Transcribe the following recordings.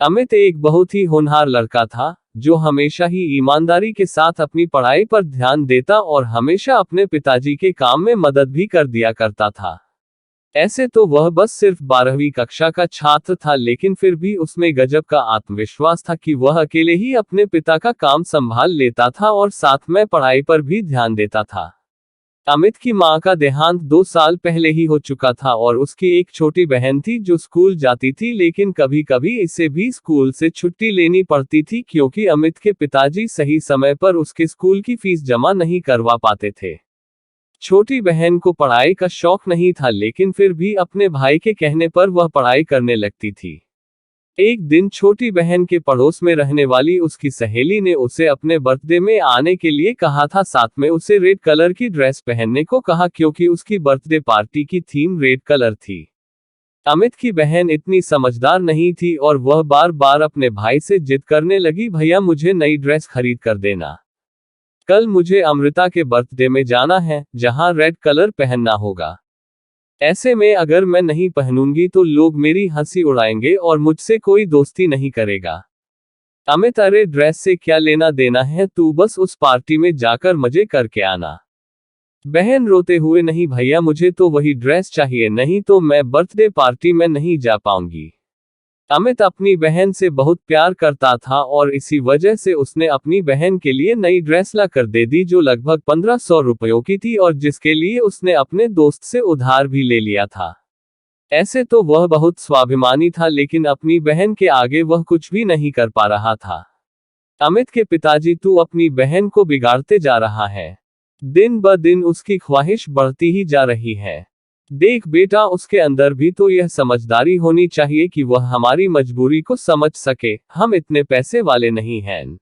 अमित एक बहुत ही होनहार लड़का था, जो हमेशा ही ईमानदारी के साथ अपनी पढ़ाई पर ध्यान देता और हमेशा अपने पिताजी के काम में मदद भी कर दिया करता था। ऐसे तो वह बस सिर्फ 12वीं कक्षा का छात्र था, लेकिन फिर भी उसमें गजब का आत्मविश्वास था कि वह अकेले ही अपने पिता का काम संभाल लेता था और साथ में पढ़ाई पर भी ध्यान देता था। अमित की मां का देहांत 2 साल पहले ही हो चुका था और उसकी एक छोटी बहन थी जो स्कूल जाती थी, लेकिन कभी कभी इसे भी स्कूल से छुट्टी लेनी पड़ती थी क्योंकि अमित के पिताजी सही समय पर उसके स्कूल की फीस जमा नहीं करवा पाते थे। छोटी बहन को पढ़ाई का शौक नहीं था, लेकिन फिर भी अपने भाई के कहने पर वह पढ़ाई करने लगती थी। एक दिन छोटी बहन के पड़ोस में रहने वाली उसकी सहेली ने उसे अपने बर्थडे में आने के लिए कहा था, साथ में उसे रेड कलर की ड्रेस पहनने को कहा क्योंकि उसकी बर्थडे पार्टी की थीम रेड कलर थी। अमित की बहन इतनी समझदार नहीं थी और वह बार बार अपने भाई से जिद करने लगी, भैया मुझे नई ड्रेस खरीद कर देना, कल मुझे अमृता के बर्थडे में जाना है जहां रेड कलर पहनना होगा। ऐसे में अगर मैं नहीं पहनूंगी तो लोग मेरी हंसी उड़ाएंगे और मुझसे कोई दोस्ती नहीं करेगा। अमित, अरे ड्रेस से क्या लेना देना है, तू बस उस पार्टी में जाकर मजे करके आना। बहन रोते हुए, नहीं भैया मुझे तो वही ड्रेस चाहिए, नहीं तो मैं बर्थडे पार्टी में नहीं जा पाऊंगी। अमित अपनी बहन से बहुत प्यार करता था और इसी वजह से उसने अपनी बहन के लिए नई ड्रेस ला कर दे दी जो लगभग 1500 रुपयों की थी और जिसके लिए उसने अपने दोस्त से उधार भी ले लिया था। ऐसे तो वह बहुत स्वाभिमानी था, लेकिन अपनी बहन के आगे वह कुछ भी नहीं कर पा रहा था। अमित के पिताजी, तू अपनी बहन को बिगाड़ते जा रहा है। दिन ब दिन उसकी ख्वाहिश बढ़ती ही जा रही है। देख बेटा, उसके अंदर भी तो यह समझदारी होनी चाहिए कि वह हमारी मजबूरी को समझ सके, हम इतने पैसे वाले नहीं हैं।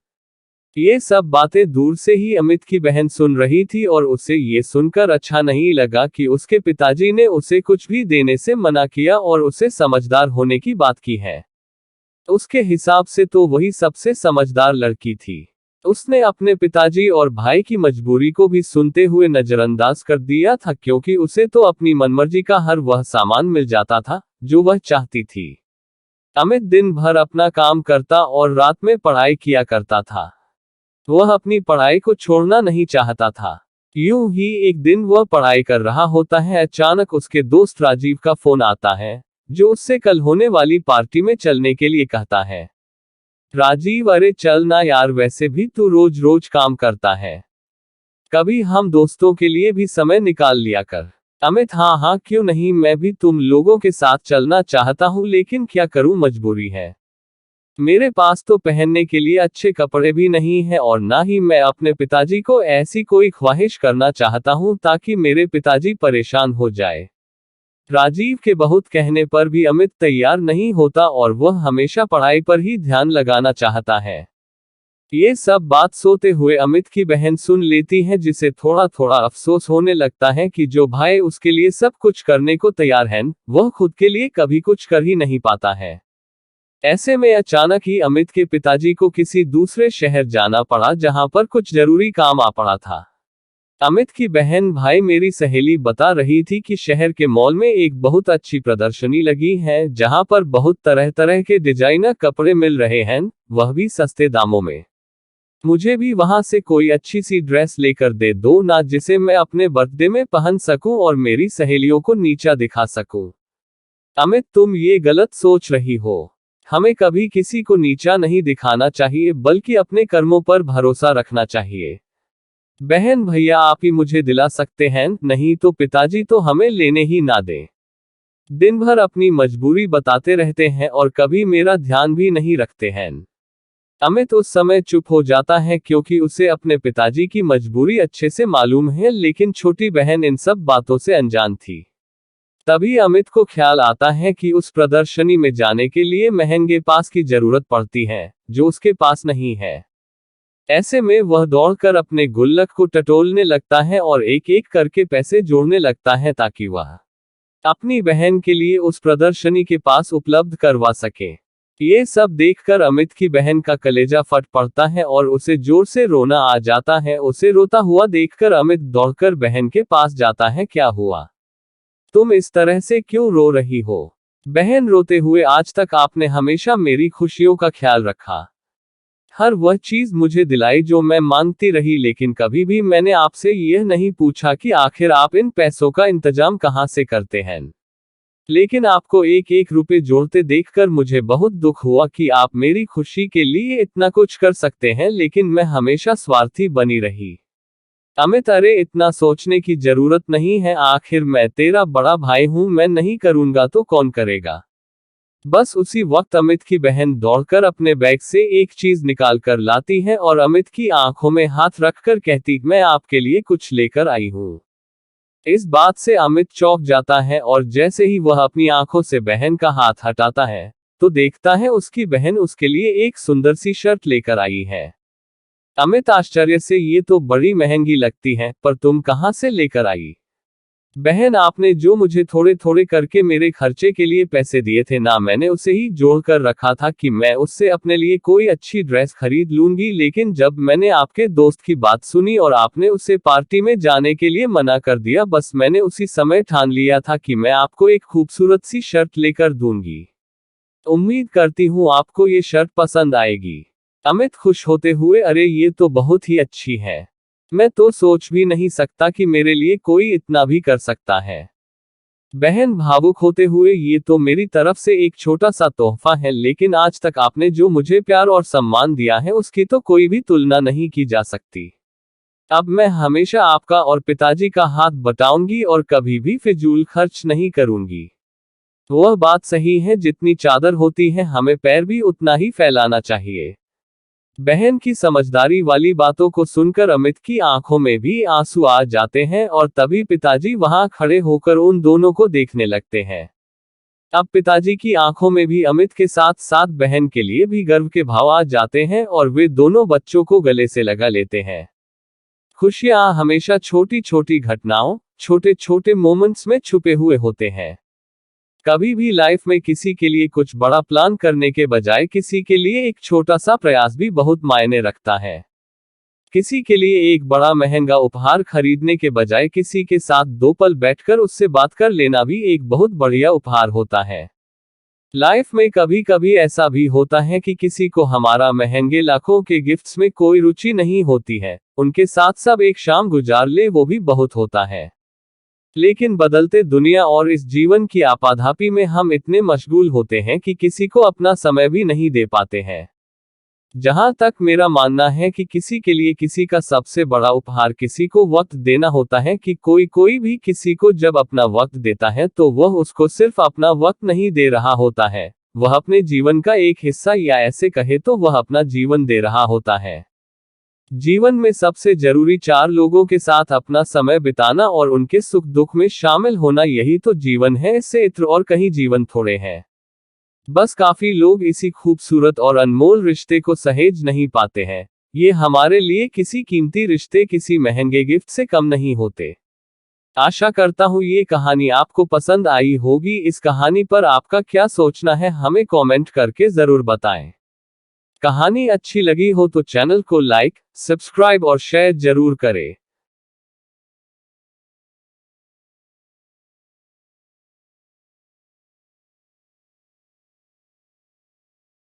ये सब बातें दूर से ही अमित की बहन सुन रही थी और उसे ये सुनकर अच्छा नहीं लगा कि उसके पिताजी ने उसे कुछ भी देने से मना किया और उसे समझदार होने की बात की है। उसके हिसाब से तो वही सबसे समझदार लड़की थी। उसने अपने पिताजी और भाई की मजबूरी को भी सुनते हुए नजरअंदाज कर दिया था, क्योंकि उसे तो अपनी मनमर्जी का हर वह सामान मिल जाता था जो वह चाहती थी। अमित दिन भर अपना काम करता और रात में पढ़ाई किया करता था। वह अपनी पढ़ाई को छोड़ना नहीं चाहता था। यूं ही एक दिन वह पढ़ाई कर रहा होता है, अचानक उसके दोस्त राजीव का फोन आता है, जो उससे कल होने वाली पार्टी में चलने के लिए कहता है। राजीव, अरे चल ना यार, वैसे भी तू रोज रोज काम करता है, कभी हम दोस्तों के लिए भी समय निकाल लिया कर। अमित, हाँ हाँ क्यों नहीं, मैं भी तुम लोगों के साथ चलना चाहता हूँ, लेकिन क्या करूँ, मजबूरी है। मेरे पास तो पहनने के लिए अच्छे कपड़े भी नहीं है और ना ही मैं अपने पिताजी को ऐसी कोई ख्वाहिश करना चाहता हूँ ताकि मेरे पिताजी परेशान हो जाए। राजीव के बहुत कहने पर भी अमित तैयार नहीं होता और वह हमेशा पढ़ाई पर ही ध्यान लगाना चाहता है। ये सब बात सोते हुए अमित की बहन सुन लेती है, जिसे थोड़ा थोड़ा अफसोस होने लगता है कि जो भाई उसके लिए सब कुछ करने को तैयार है, वह खुद के लिए कभी कुछ कर ही नहीं पाता है। ऐसे में अचानक ही अमित के पिताजी को किसी दूसरे शहर जाना पड़ा, जहां पर कुछ जरूरी काम आ पड़ा था। अमित की बहन, भाई मेरी सहेली बता रही थी कि शहर के मॉल में एक बहुत अच्छी प्रदर्शनी लगी है जहां पर बहुत तरह तरह के डिजाइनर कपड़े मिल रहे हैं, वह भी सस्ते दामों में। मुझे भी वहां से कोई अच्छी सी ड्रेस लेकर दे दो ना, जिसे मैं अपने बर्थडे में पहन सकूं और मेरी सहेलियों को नीचा दिखा सकूं। अमित, तुम ये गलत सोच रही हो। हमें कभी किसी को नीचा नहीं दिखाना चाहिए, बल्कि अपने कर्मों पर भरोसा रखना चाहिए। बहन, भैया आप ही मुझे दिला सकते हैं, नहीं तो पिताजी तो हमें लेने ही ना दें। दिन भर अपनी मजबूरी बताते रहते हैं और कभी मेरा ध्यान भी नहीं रखते हैं। अमित उस समय चुप हो जाता है क्योंकि उसे अपने पिताजी की मजबूरी अच्छे से मालूम है, लेकिन छोटी बहन इन सब बातों से अनजान थी। तभी अमित को ख्याल आता है कि उस प्रदर्शनी में जाने के लिए महंगे पास की जरूरत पड़ती है, जो उसके पास नहीं है। ऐसे में वह दौड़कर अपने गुल्लक को टटोलने लगता है और एक एक करके पैसे जोड़ने लगता है ताकि वह अपनी बहन के लिए उस प्रदर्शनी के पास उपलब्ध करवा सके। ये सब देखकर अमित की बहन का कलेजा फट पड़ता है और उसे जोर से रोना आ जाता है। उसे रोता हुआ देखकर अमित दौड़कर बहन के पास जाता है। क्या हुआ, तुम इस तरह से क्यों रो रही हो? बहन रोते हुए, आज तक आपने हमेशा मेरी खुशियों का ख्याल रखा। हर वह चीज मुझे दिलाई जो मैं मांगती रही, लेकिन कभी भी मैंने आपसे यह नहीं पूछा कि आखिर आप इन पैसों का इंतजाम कहां से करते हैं। लेकिन आपको एक एक रुपए जोड़ते देखकर मुझे बहुत दुख हुआ कि आप मेरी खुशी के लिए इतना कुछ कर सकते हैं, लेकिन मैं हमेशा स्वार्थी बनी रही। अमित, अरे इतना सोचने की जरूरत नहीं है, आखिर मैं तेरा बड़ा भाई हूं, मैं नहीं करूंगा तो कौन करेगा। बस उसी वक्त अमित की बहन दौड़कर अपने बैग से एक चीज निकाल कर लाती है और अमित की आंखों में हाथ रखकर कहती, मैं आपके लिए कुछ लेकर आई हूं। इस बात से अमित चौंक जाता है और जैसे ही वह अपनी आंखों से बहन का हाथ हटाता है, तो देखता है उसकी बहन उसके लिए एक सुंदर सी शर्ट लेकर आई है। अमित आश्चर्य से, ये तो बड़ी महंगी लगती है, पर तुम कहां से लेकर आई। बहन, आपने जो मुझे थोड़े थोड़े करके मेरे खर्चे के लिए पैसे दिए थे ना, मैंने उसे ही जोड़ कर रखा था कि मैं उससे अपने लिए कोई अच्छी ड्रेस खरीद लूंगी, लेकिन जब मैंने आपके दोस्त की बात सुनी और आपने उसे पार्टी में जाने के लिए मना कर दिया, बस मैंने उसी समय ठान लिया था कि मैं आपको एक खूबसूरत सी शर्ट लेकर दूंगी। उम्मीद करती हूँ आपको ये शर्ट पसंद आएगी। अमित खुश होते हुए, अरे ये तो बहुत ही अच्छी है, मैं तो सोच भी नहीं सकता कि मेरे लिए कोई इतना भी कर सकता है। बहन भावुक होते हुए, ये तो मेरी तरफ से एक छोटा सा तोहफा है, लेकिन आज तक आपने जो मुझे प्यार और सम्मान दिया है उसकी तो कोई भी तुलना नहीं की जा सकती। अब मैं हमेशा आपका और पिताजी का हाथ बटाऊंगी और कभी भी फिजूल खर्च नहीं करूंगी। वह बात सही है, जितनी चादर होती है हमें पैर भी उतना ही फैलाना चाहिए। बहन की समझदारी वाली बातों को सुनकर अमित की आंखों में भी आंसू आ जाते हैं और तभी पिताजी वहां खड़े होकर उन दोनों को देखने लगते हैं। अब पिताजी की आंखों में भी अमित के साथ साथ बहन के लिए भी गर्व के भाव आ जाते हैं और वे दोनों बच्चों को गले से लगा लेते हैं। खुशियां हमेशा छोटी छोटी घटनाओं, छोटे छोटे मोमेंट्स में छुपे हुए होते हैं। कभी भी लाइफ में किसी के लिए कुछ बड़ा प्लान करने के बजाय किसी के लिए एक छोटा सा प्रयास भी बहुत मायने रखता है। किसी के लिए एक बड़ा महंगा उपहार खरीदने के बजाय किसी के साथ 2 पल बैठकर उससे बात कर लेना भी एक बहुत बढ़िया उपहार होता है। लाइफ में कभी कभी ऐसा भी होता है कि किसी को हमारा महंगे लाखों के गिफ्ट्स में कोई रुचि नहीं होती है, उनके साथ सब एक शाम गुजार ले, वो भी बहुत होता है। लेकिन बदलते दुनिया और इस जीवन की आपाधापी में हम इतने मशगूल होते हैं कि किसी को अपना समय भी नहीं दे पाते हैं। जहां तक मेरा मानना है कि किसी के लिए किसी का सबसे बड़ा उपहार किसी को वक्त देना होता है, कि कोई भी किसी को जब अपना वक्त देता है तो वह उसको सिर्फ अपना वक्त नहीं दे रहा होता है, वह अपने जीवन का एक हिस्सा, या ऐसे कहे तो वह अपना जीवन दे रहा होता है। जीवन में सबसे जरूरी 4 लोगों के साथ अपना समय बिताना और उनके सुख दुख में शामिल होना, यही तो जीवन है, इससे इत्र और कहीं जीवन थोड़े हैं। बस काफी लोग इसी खूबसूरत और अनमोल रिश्ते को सहेज नहीं पाते हैं। ये हमारे लिए किसी कीमती रिश्ते किसी महंगे गिफ्ट से कम नहीं होते। आशा करता हूँ ये कहानी आपको पसंद आई होगी। इस कहानी पर आपका क्या सोचना है हमें कमेंट करके जरूर बताएं। कहानी अच्छी लगी हो तो चैनल को लाइक, सब्सक्राइब और शेयर जरूर करें।